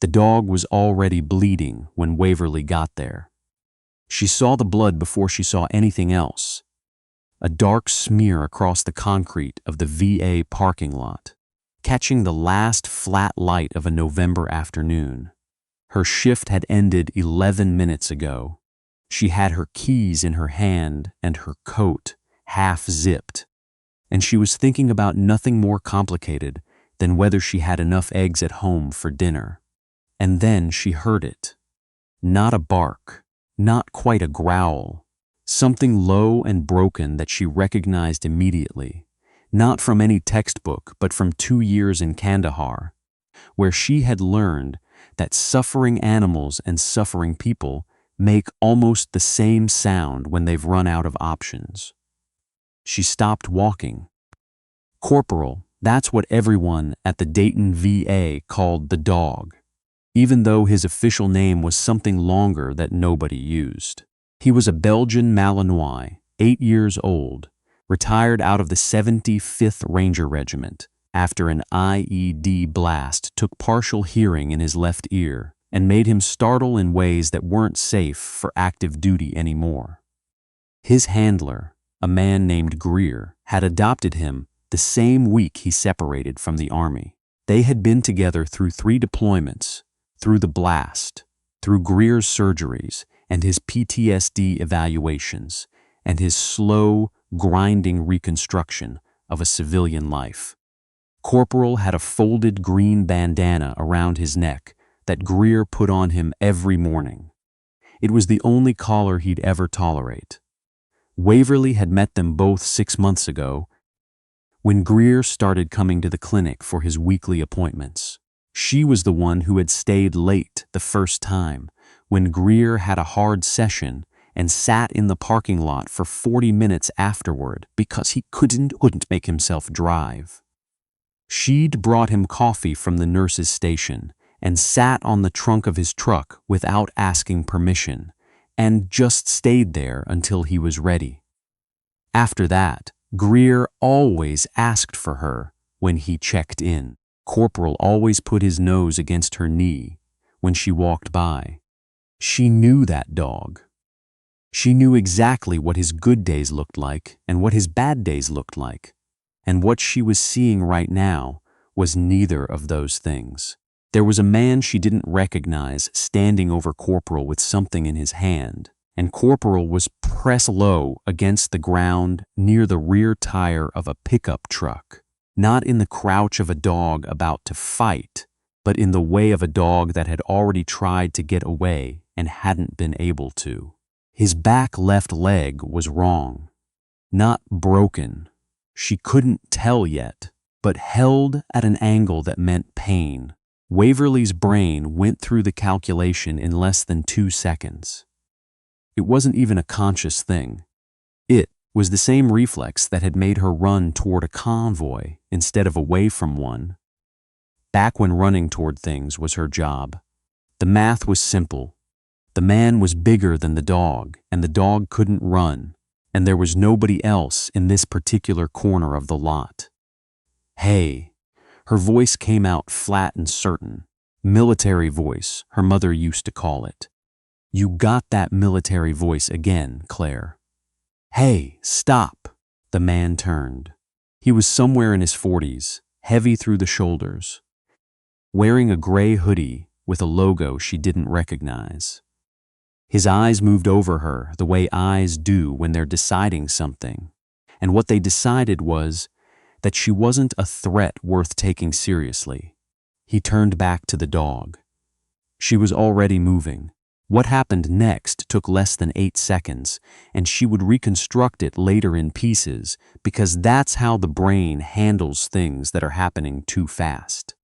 The dog was already bleeding when Waverly got there. She saw the blood before she saw anything else. A dark smear across the concrete of the VA parking lot, catching the last flat light of a November afternoon. Her shift had ended 11 minutes ago. She had her keys in her hand and her coat half-zipped, and she was thinking about nothing more complicated than whether she had enough eggs at home for dinner. And then she heard it. Not a bark, not quite a growl, something low and broken that she recognized immediately, not from any textbook but from 2 years in Kandahar, where she had learned that suffering animals and suffering people make almost the same sound when they've run out of options. She stopped walking. Corporal, that's what everyone at the Dayton VA called the dog, even though his official name was something longer that nobody used. He was a Belgian Malinois, 8 years old, retired out of the 75th Ranger Regiment after an IED blast took partial hearing in his left ear and made him startle in ways that weren't safe for active duty anymore. His handler, a man named Greer, had adopted him the same week he separated from the Army. They had been together through 3 deployments, through the blast, through Greer's surgeries and his PTSD evaluations, and his slow, grinding reconstruction of a civilian life. Corporal had a folded green bandana around his neck that Greer put on him every morning. It was the only collar he'd ever tolerate. Waverly had met them both 6 months ago when Greer started coming to the clinic for his weekly appointments. She was the one who had stayed late the first time when Greer had a hard session and sat in the parking lot for 40 minutes afterward because he couldn't make himself drive. She'd brought him coffee from the nurse's station and sat on the trunk of his truck without asking permission and just stayed there until he was ready. After that, Greer always asked for her when he checked in. Corporal always put his nose against her knee when she walked by. She knew that dog. She knew exactly what his good days looked like and what his bad days looked like. And what she was seeing right now was neither of those things. There was a man she didn't recognize standing over Corporal with something in his hand, and Corporal was pressed low against the ground near the rear tire of a pickup truck, not in the crouch of a dog about to fight, but in the way of a dog that had already tried to get away and hadn't been able to. His back left leg was wrong, not broken. She couldn't tell yet, but held at an angle that meant pain. Waverly's brain went through the calculation in less than 2 seconds. It wasn't even a conscious thing. It was the same reflex that had made her run toward a convoy instead of away from one. Back when running toward things was her job. The math was simple. The man was bigger than the dog, and the dog couldn't run, and there was nobody else in this particular corner of the lot. Hey, her voice came out flat and certain. Military voice, her mother used to call it. You got that military voice again, Claire. Hey, stop! The man turned. He was somewhere in his 40s, heavy through the shoulders, wearing a gray hoodie with a logo she didn't recognize. His eyes moved over her the way eyes do when they're deciding something, and what they decided was that she wasn't a threat worth taking seriously. He turned back to the dog. She was already moving. What happened next took less than 8 seconds, and she would reconstruct it later in pieces because that's how the brain handles things that are happening too fast.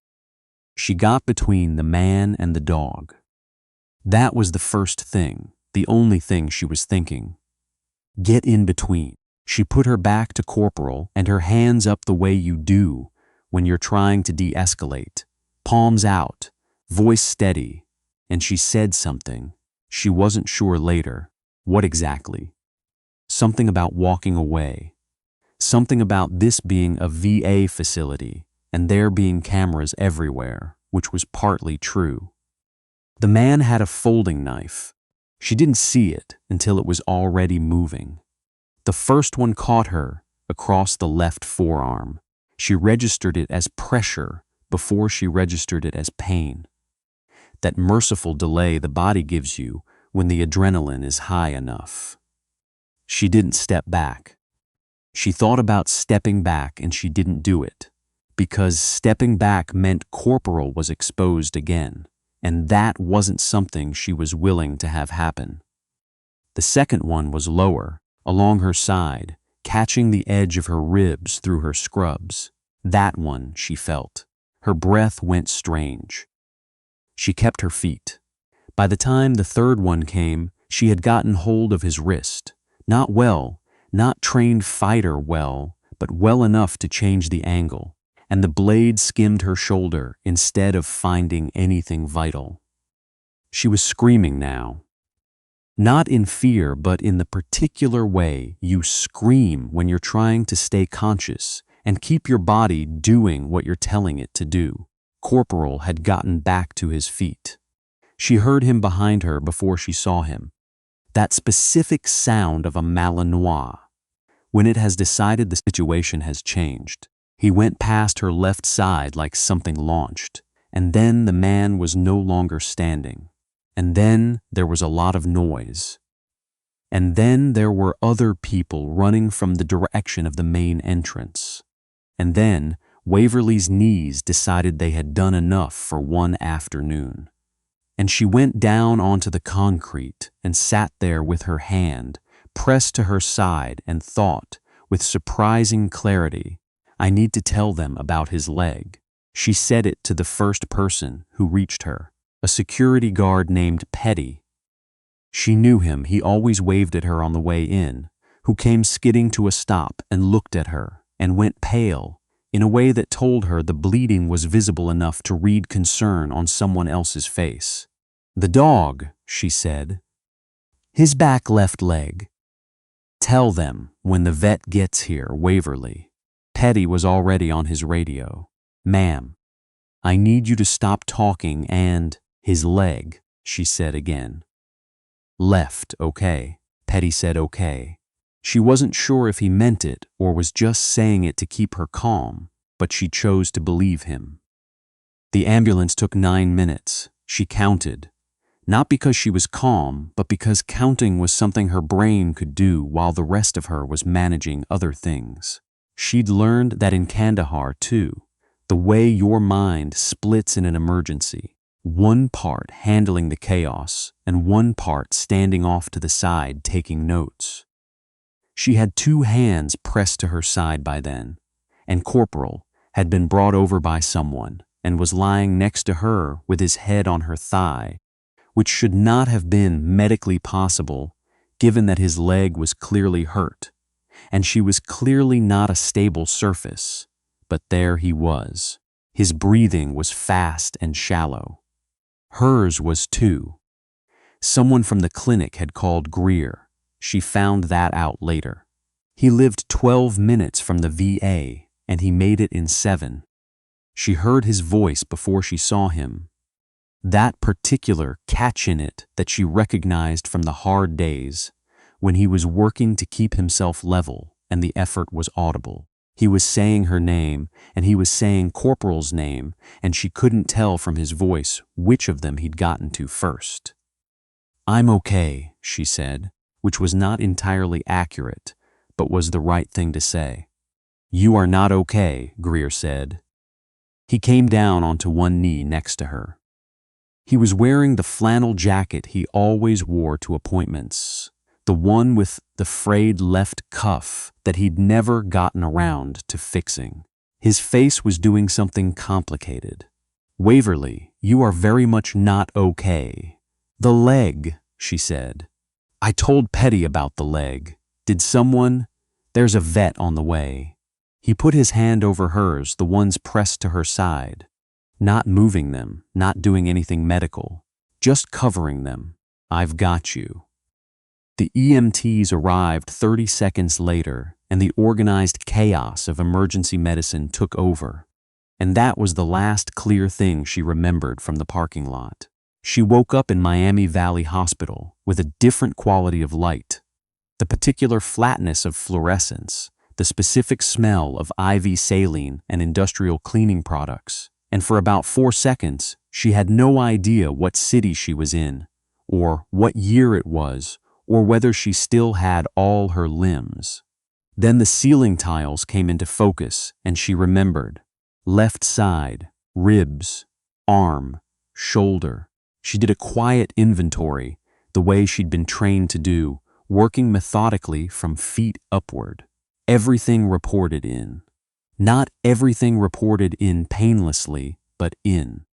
She got between the man and the dog. That was the first thing, the only thing she was thinking. Get in between. She put her back to Corporal and her hands up the way you do when you're trying to de-escalate. Palms out, voice steady, and she said something. She wasn't sure later. What exactly? Something about walking away. Something about this being a VA facility and there being cameras everywhere, which was partly true. The man had a folding knife. She didn't see it until it was already moving. The first one caught her across the left forearm. She registered it as pressure before she registered it as pain. That merciful delay the body gives you when the adrenaline is high enough. She didn't step back. She thought about stepping back and she didn't do it, because stepping back meant Corporal was exposed again, and that wasn't something she was willing to have happen. The second one was lower, along her side, catching the edge of her ribs through her scrubs. That one, she felt. Her breath went strange. She kept her feet. By the time the third one came, she had gotten hold of his wrist. Not well, not trained fighter well, but well enough to change the angle, and the blade skimmed her shoulder instead of finding anything vital. She was screaming now. Not in fear, but in the particular way you scream when you're trying to stay conscious and keep your body doing what you're telling it to do. Corporal had gotten back to his feet. She heard him behind her before she saw him. That specific sound of a Malinois, when it has decided the situation has changed. He went past her left side like something launched, and then the man was no longer standing. And then there was a lot of noise. And then there were other people running from the direction of the main entrance. And then Waverly's knees decided they had done enough for one afternoon. And she went down onto the concrete and sat there with her hand pressed to her side and thought, with surprising clarity, I need to tell them about his leg. She said it to the first person who reached her, a security guard named Petty. She knew him, he always waved at her on the way in, who came skidding to a stop and looked at her and went pale, in a way that told her the bleeding was visible enough to read concern on someone else's face. The dog, she said. His back left leg. Tell them when the vet gets here, Waverly. Petty was already on his radio. Ma'am, I need you to stop talking and his leg, she said again. Left, okay. Petty said okay. She wasn't sure if he meant it or was just saying it to keep her calm, but she chose to believe him. The ambulance took 9 minutes. She counted. Not because she was calm, but because counting was something her brain could do while the rest of her was managing other things. She'd learned that in Kandahar, too, the way your mind splits in an emergency, one part handling the chaos and one part standing off to the side taking notes. She had 2 hands pressed to her side by then, and Corporal had been brought over by someone and was lying next to her with his head on her thigh, which should not have been medically possible given that his leg was clearly hurt, and she was clearly not a stable surface, but there he was. His breathing was fast and shallow. Hers was too. Someone from the clinic had called Greer. She found that out later. He lived 12 minutes from the VA, and he made it in 7. She heard his voice before she saw him. That particular catch in it that she recognized from the hard days, when he was working to keep himself level and the effort was audible. He was saying her name, and he was saying Corporal's name, and she couldn't tell from his voice which of them he'd gotten to first. I'm okay, she said, which was not entirely accurate, but was the right thing to say. You are not okay, Greer said. He came down onto one knee next to her. He was wearing the flannel jacket he always wore to appointments, the one with the frayed left cuff that he'd never gotten around to fixing. His face was doing something complicated. Waverly, you are very much not okay. The leg, she said. I told Petty about the leg. Did someone? There's a vet on the way. He put his hand over hers, the ones pressed to her side. Not moving them, not doing anything medical, just covering them. I've got you. The EMTs arrived 30 seconds later, and the organized chaos of emergency medicine took over. And that was the last clear thing she remembered from the parking lot. She woke up in Miami Valley Hospital with a different quality of light, the particular flatness of fluorescence, the specific smell of IV saline and industrial cleaning products, and for about 4 seconds, she had no idea what city she was in, or what year it was, or whether she still had all her limbs. Then the ceiling tiles came into focus, and she remembered. Left side, ribs, arm, shoulder. She did a quiet inventory, the way she'd been trained to do, working methodically from feet upward. Everything reported in. Not everything reported in painlessly, but in.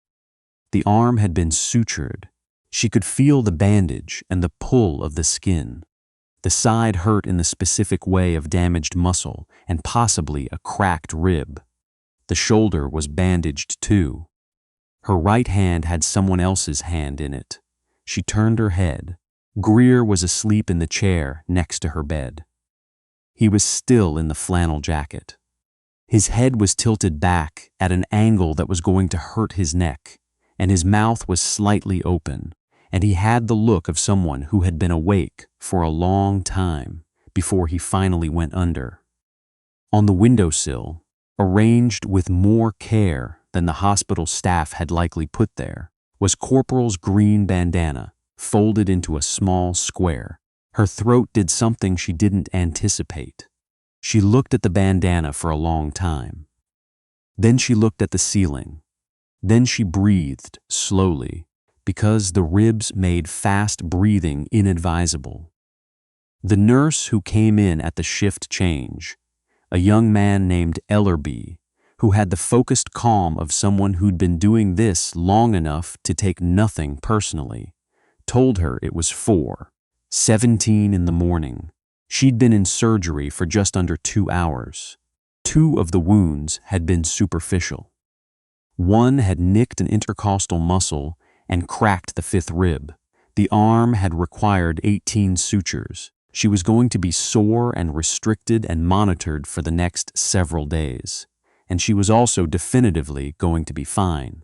The arm had been sutured. She could feel the bandage and the pull of the skin. The side hurt in the specific way of damaged muscle and possibly a cracked rib. The shoulder was bandaged too. Her right hand had someone else's hand in it. She turned her head. Greer was asleep in the chair next to her bed. He was still in the flannel jacket. His head was tilted back at an angle that was going to hurt his neck, and his mouth was slightly open, and he had the look of someone who had been awake for a long time before he finally went under. On the windowsill, arranged with more care than the hospital staff had likely put there, was Corporal's green bandana, folded into a small square. Her throat did something she didn't anticipate. She looked at the bandana for a long time. Then she looked at the ceiling. Then she breathed slowly, because the ribs made fast breathing inadvisable. The nurse who came in at the shift change, a young man named Ellerby, who had the focused calm of someone who'd been doing this long enough to take nothing personally, told her it was 4:17 in the morning. She'd been in surgery for just under 2 hours. 2 of the wounds had been superficial. One had nicked an intercostal muscle and cracked the 5th rib. The arm had required 18 sutures. She was going to be sore and restricted and monitored for the next several days. And she was also definitively going to be fine.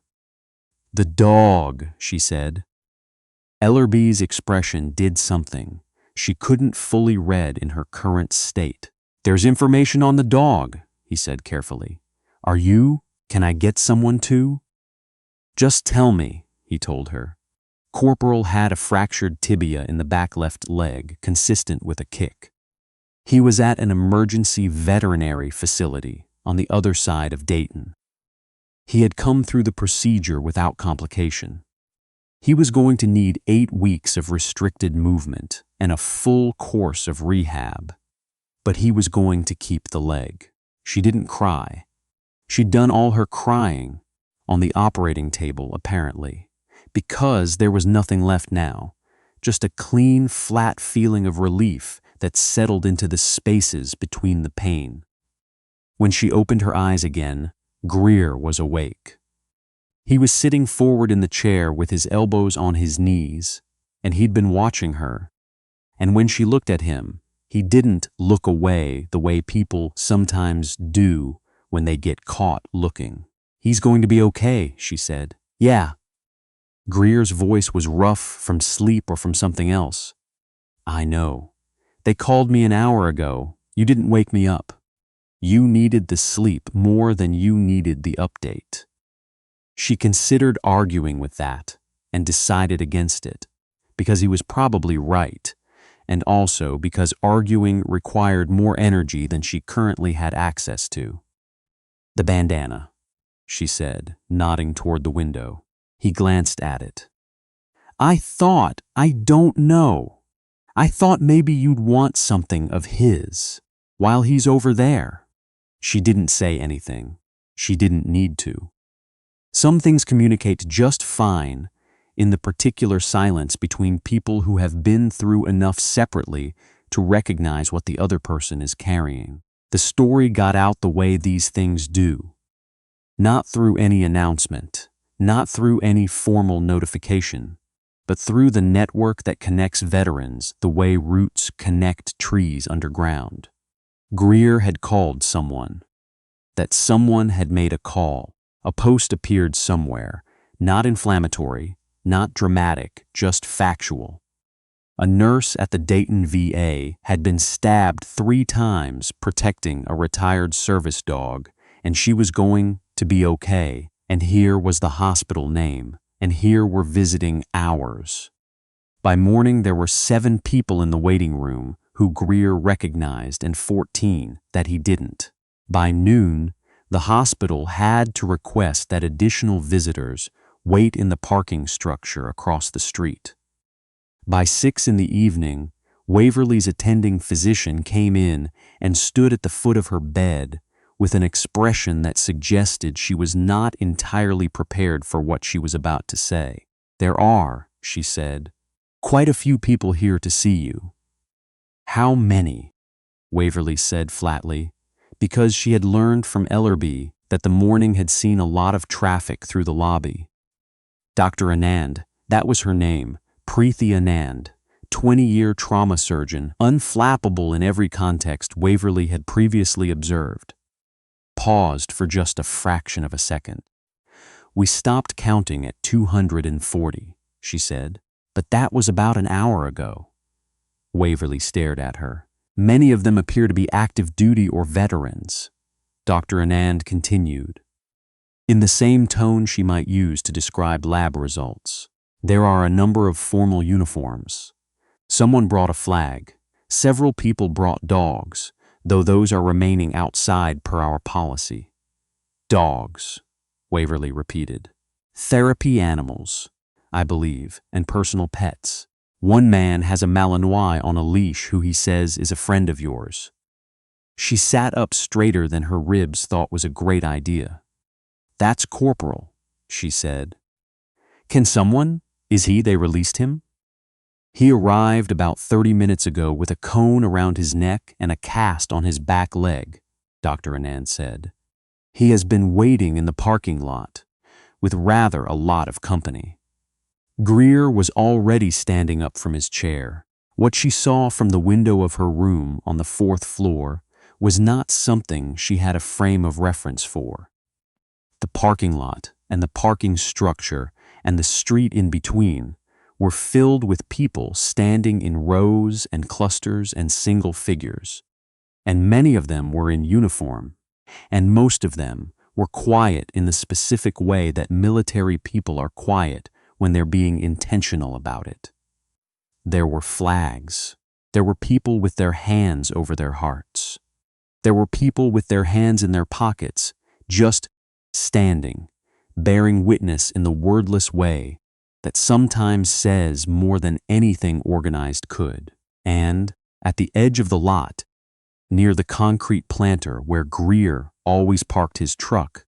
"The dog," she said. Ellerby's expression did something she couldn't fully read in her current state. "There's information on the dog," he said carefully. Can I get someone to?" "Just tell me," he told her. Corporal had a fractured tibia in the back left leg, consistent with a kick. He was at an emergency veterinary facility on the other side of Dayton. He had come through the procedure without complication. He was going to need 8 weeks of restricted movement and a full course of rehab. But he was going to keep the leg. She didn't cry. She'd done all her crying on the operating table, apparently, because there was nothing left now, just a clean, flat feeling of relief that settled into the spaces between the pain. When she opened her eyes again, Greer was awake. He was sitting forward in the chair with his elbows on his knees, and he'd been watching her. And when she looked at him, he didn't look away the way people sometimes do when they get caught looking. "He's going to be okay," she said. "Yeah." Greer's voice was rough from sleep or from something else. "I know. They called me an hour ago. You didn't wake me up. You needed the sleep more than you needed the update." She considered arguing with that and decided against it, because he was probably right, and also because arguing required more energy than she currently had access to. "The bandana," she said, nodding toward the window. He glanced at it. I don't know. I thought maybe you'd want something of his while he's over there." She didn't say anything. She didn't need to. Some things communicate just fine in the particular silence between people who have been through enough separately to recognize what the other person is carrying. The story got out the way these things do. Not through any announcement, not through any formal notification, but through the network that connects veterans the way roots connect trees underground. Greer had called someone. That someone had made a call. A post appeared somewhere, not inflammatory, not dramatic, just factual. A nurse at the Dayton VA had been stabbed 3 times protecting a retired service dog, and she was going to be okay, and here was the hospital name, and here were visiting hours. By morning there were 7 people in the waiting room who Greer recognized and 14 that he didn't. By noon, the hospital had to request that additional visitors wait in the parking structure across the street. By 6 in the evening, Waverly's attending physician came in and stood at the foot of her bed with an expression that suggested she was not entirely prepared for what she was about to say. "There are," she said, "quite a few people here to see you." "How many?" Waverly said flatly, because she had learned from Ellerby that the morning had seen a lot of traffic through the lobby. Dr. Anand, that was her name, Preeti Anand, 20-year trauma surgeon, unflappable in every context Waverly had previously observed. Paused for just a fraction of a second. "We stopped counting at 240, she said, "but that was about an hour ago." Waverly stared at her. "Many of them appear to be active duty or veterans," Dr. Anand continued, in the same tone she might use to describe lab results. "There are a number of formal uniforms. Someone brought a flag. Several people brought dogs, though those are remaining outside per our policy." "Dogs," Waverly repeated. "Therapy animals, I believe, and personal pets. One man has a Malinois on a leash who he says is a friend of yours." She sat up straighter than her ribs thought was a great idea. "That's Corporal," she said. "Can someone? Is he? They released him?" "He arrived about 30 minutes ago with a cone around his neck and a cast on his back leg," Dr. Anand said. "He has been waiting in the parking lot, with rather a lot of company." Greer was already standing up from his chair. What she saw from the window of her room on the 4th floor was not something she had a frame of reference for. The parking lot and the parking structure and the street in between were filled with people standing in rows and clusters and single figures, and many of them were in uniform, and most of them were quiet in the specific way that military people are quiet when they're being intentional about it. There were flags. There were people with their hands over their hearts. There were people with their hands in their pockets, just standing, bearing witness in the wordless way that sometimes says more than anything organized could. And, at the edge of the lot, near the concrete planter where Greer always parked his truck,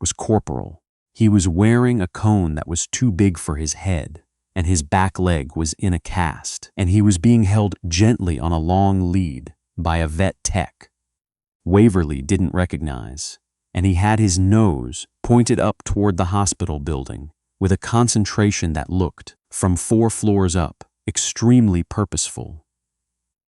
was Corporal. He was wearing a cone that was too big for his head, and his back leg was in a cast, and he was being held gently on a long lead by a vet tech Waverly didn't recognize, and he had his nose pointed up toward the hospital building with a concentration that looked, from 4 floors up, extremely purposeful.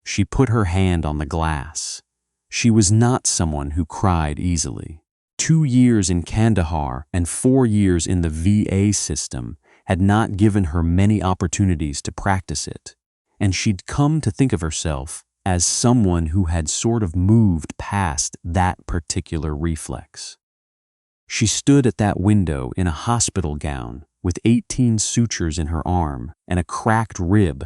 She put her hand on the glass. She was not someone who cried easily. 2 years in Kandahar and 4 years in the VA system had not given her many opportunities to practice it, and she'd come to think of herself as someone who had sort of moved past that particular reflex. She stood at that window in a hospital gown with 18 sutures in her arm and a cracked rib,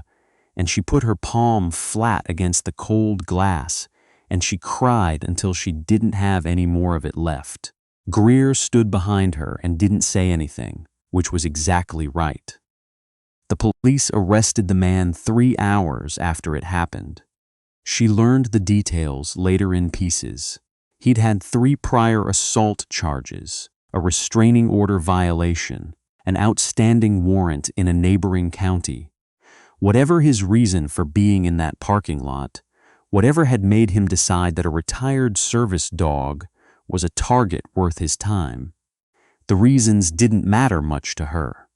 and she put her palm flat against the cold glass, and she cried until she didn't have any more of it left. Greer stood behind her and didn't say anything, which was exactly right. The police arrested the man 3 hours after it happened. She learned the details later in pieces. He'd had 3 prior assault charges, a restraining order violation, an outstanding warrant in a neighboring county. Whatever his reason for being in that parking lot, whatever had made him decide that a retired service dog was a target worth his time, the reasons didn't matter much to her.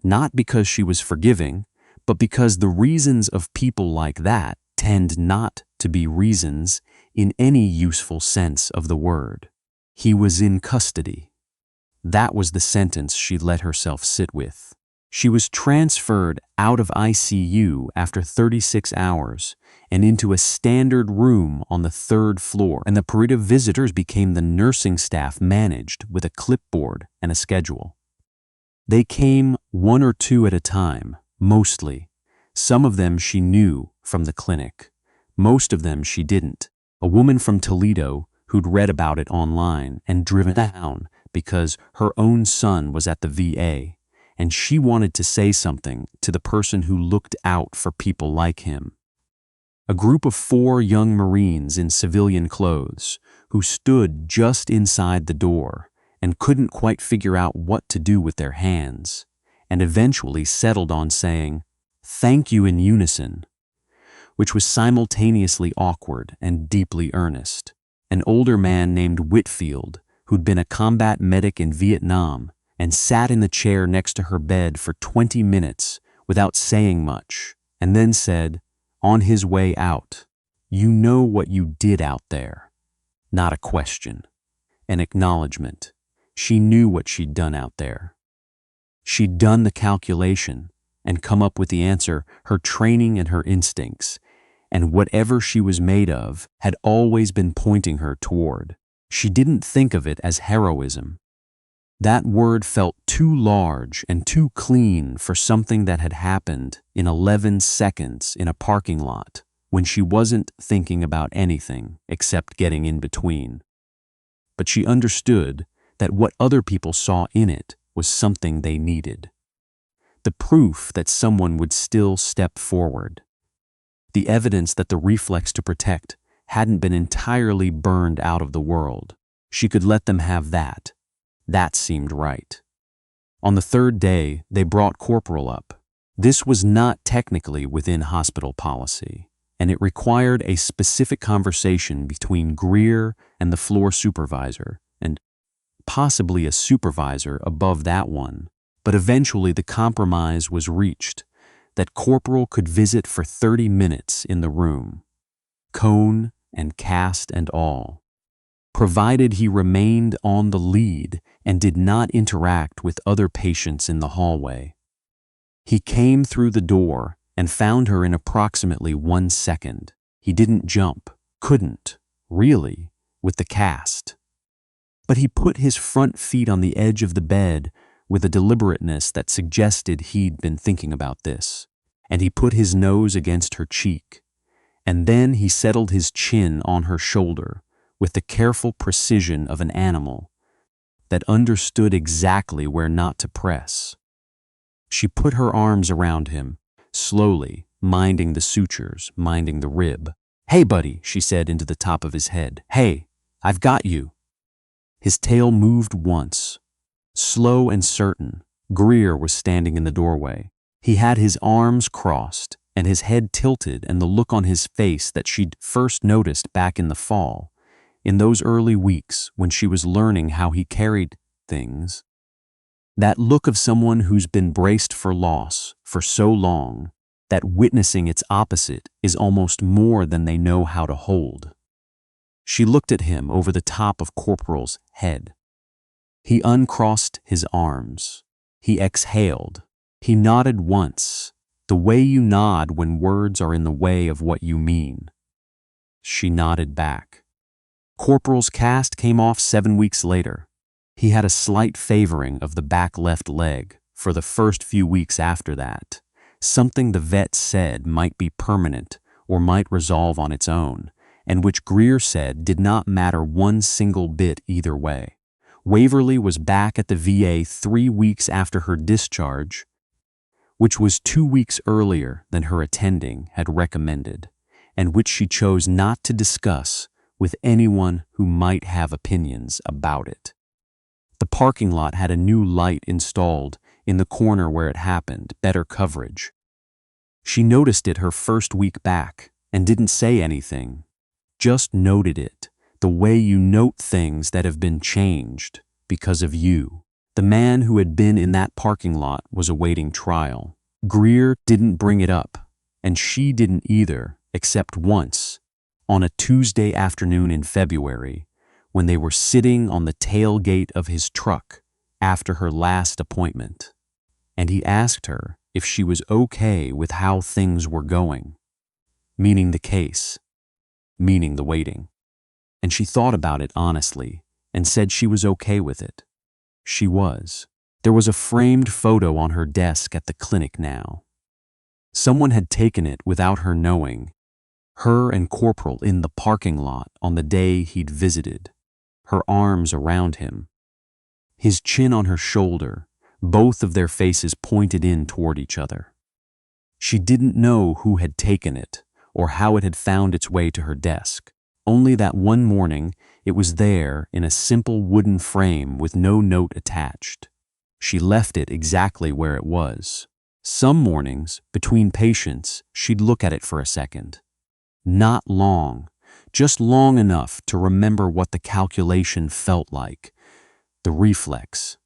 Not because she was forgiving, but because the reasons of people like that tend not to be reasons in any useful sense of the word. He was in custody. That was the sentence she let herself sit with. She was transferred out of ICU after 36 hours and into a standard room on the 3rd floor, and the parade of visitors became the nursing staff managed with a clipboard and a schedule. They came 1 or 2 at a time, mostly. Some of them she knew from the clinic. Most of them she didn't. A woman from Toledo who'd read about it online and driven down because her own son was at the VA, and she wanted to say something to the person who looked out for people like him. A group of 4 young Marines in civilian clothes who stood just inside the door and couldn't quite figure out what to do with their hands, and eventually settled on saying, "Thank you," in unison, which was simultaneously awkward and deeply earnest. An older man named Whitfield, who'd been a combat medic in Vietnam and sat in the chair next to her bed for 20 minutes without saying much, and then said, on his way out, "You know what you did out there." Not a question, an acknowledgement. She knew what she'd done out there. She'd done the calculation and come up with the answer. Her training and her instincts, and whatever she was made of, had always been pointing her toward. She didn't think of it as heroism. That word felt too large and too clean for something that had happened in 11 seconds in a parking lot when she wasn't thinking about anything except getting in between. But she understood that what other people saw in it was something they needed. The proof that someone would still step forward. The evidence that the reflex to protect hadn't been entirely burned out of the world. She could let them have that. That seemed right. On the 3rd day, they brought Corporal up. This was not technically within hospital policy, and it required a specific conversation between Greer and the floor supervisor, and possibly a supervisor above that one. But eventually the compromise was reached, that Corporal could visit for 30 minutes in the room, cone and cast and all, provided he remained on the lead and did not interact with other patients in the hallway. He came through the door and found her in approximately 1 second. He didn't jump, couldn't, really, with the cast. But he put his front feet on the edge of the bed with a deliberateness that suggested he'd been thinking about this, and he put his nose against her cheek, and then he settled his chin on her shoulder with the careful precision of an animal that understood exactly where not to press. She put her arms around him, slowly, minding the sutures, minding the rib. "Hey, buddy," she said into the top of his head. "Hey, I've got you." His tail moved once. Slow and certain, Greer was standing in the doorway. He had his arms crossed and his head tilted, and the look on his face that she'd first noticed back in the fall, in those early weeks when she was learning how he carried things. That look of someone who's been braced for loss for so long that witnessing its opposite is almost more than they know how to hold. She looked at him over the top of Corporal's head. He uncrossed his arms. He exhaled. He nodded once, the way you nod when words are in the way of what you mean. She nodded back. Corporal's cast came off 7 weeks later. He had a slight favoring of the back left leg for the first few weeks after that, something the vet said might be permanent or might resolve on its own, and which Greer said did not matter one single bit either way. Waverly was back at the VA 3 weeks after her discharge, which was 2 weeks earlier than her attending had recommended, and which she chose not to discuss with anyone who might have opinions about it. The parking lot had a new light installed in the corner where it happened, better coverage. She noticed it her first week back and didn't say anything, just noted it, the way you note things that have been changed because of you. The man who had been in that parking lot was awaiting trial. Greer didn't bring it up, and she didn't either, except once, on a Tuesday afternoon in February, when they were sitting on the tailgate of his truck, after her last appointment, and he asked her if she was okay with how things were going, meaning the case, meaning the waiting. And she thought about it honestly and said she was okay with it. She was. There was a framed photo on her desk at the clinic now. Someone had taken it without her knowing, her and Corporal in the parking lot on the day he'd visited, her arms around him, his chin on her shoulder, both of their faces pointed in toward each other. She didn't know who had taken it or how it had found its way to her desk. Only that one morning it was there in a simple wooden frame with no note attached. She left it exactly where it was. Some mornings, between patients, she'd look at it for a second. Not long, just long enough to remember what the calculation felt like, the reflex.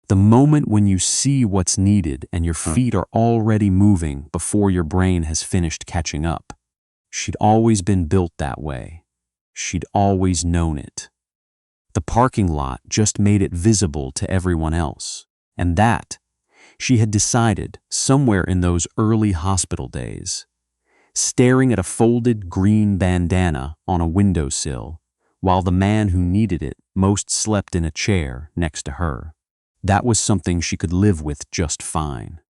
The moment when you see what's needed and your feet are already moving before your brain has finished catching up. She'd always been built that way. She'd always known it. The parking lot just made it visible to everyone else. And that, she had decided somewhere in those early hospital days, staring at a folded green bandana on a windowsill, while the man who needed it most slept in a chair next to her. That was something she could live with just fine.